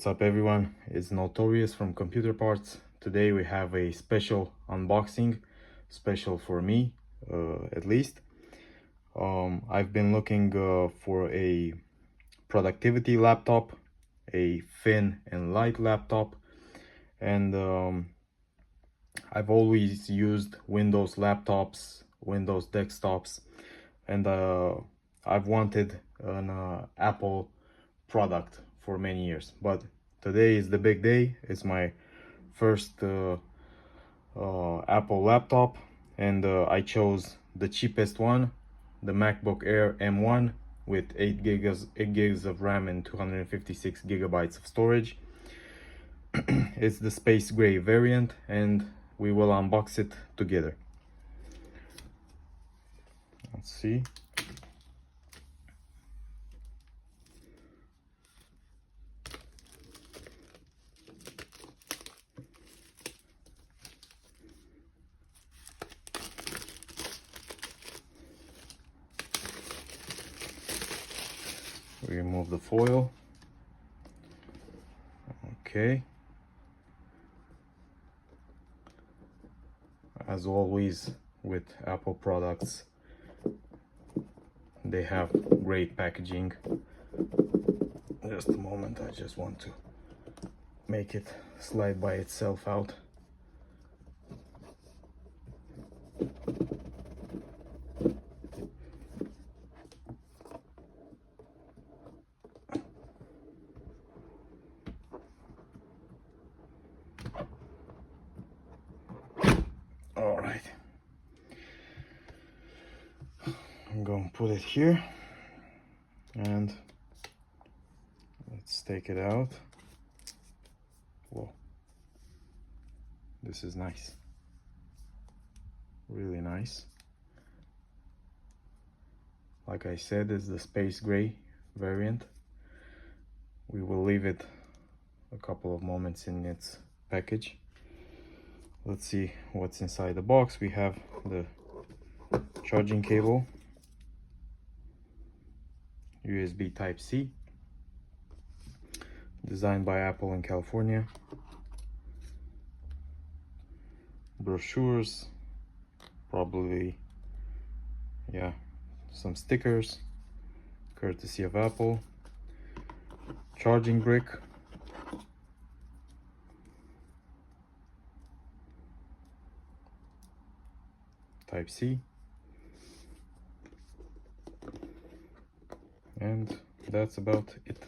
What's up everyone, it's Notorious from Computer Parts. Today we have a special unboxing, special for me at least. I've been looking for a productivity laptop, a thin and light laptop, and I've always used Windows laptops, Windows desktops, and I've wanted an Apple product for many years, but today is the big day. It's my first Apple laptop, and I chose the cheapest one, the MacBook Air M1 with 8 gigs of RAM and 256 gigabytes of storage. It's the space gray variant, and we will unbox it together. Let's see. We remove the foil. Okay. As always with Apple products, they have great packaging. Just a moment, I just want to make it slide by itself out. All right, I'm going to put it here and let's take it out. Whoa, this is nice, really nice. Like I said, it's the space gray variant. We will leave it a couple of moments in its package. Let's see what's inside the box. We have the charging cable, USB Type-C, designed by Apple in California, brochures, probably, yeah, some stickers, courtesy of Apple, charging brick, Type-C, and that's about it.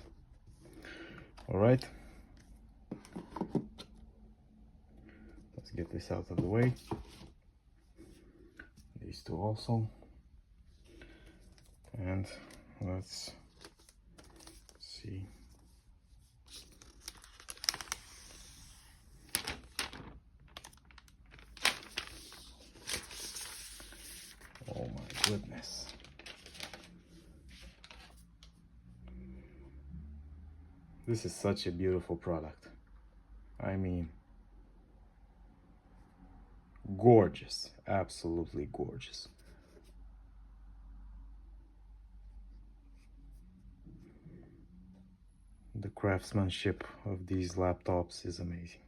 All right, let's get this out of the way. These two also, and let's see. Oh my goodness. This is such a beautiful product. I mean, gorgeous, absolutely gorgeous. The craftsmanship of these laptops is amazing.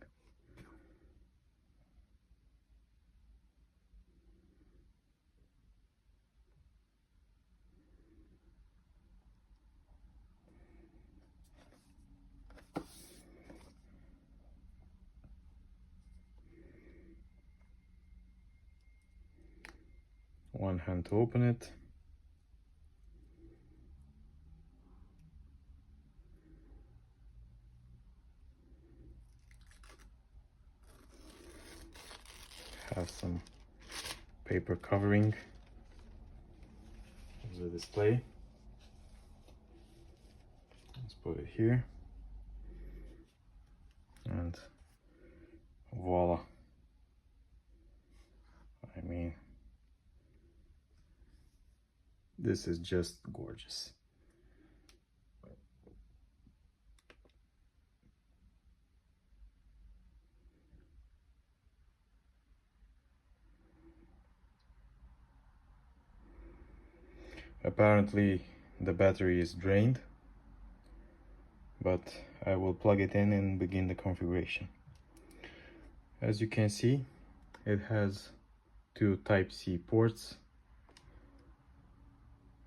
One hand to open it. Have some paper covering. There's a display. Let's put it here. And voila. I mean, this is just gorgeous. Apparently the battery is drained, but I will plug it in and begin the configuration. As you can see, it has two Type-C ports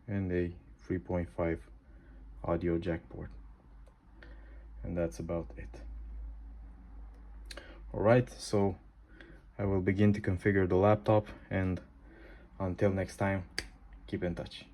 and a 3.5 audio jack port, and that's about it. Alright, so I will begin to configure the laptop, and until next time, keep in touch.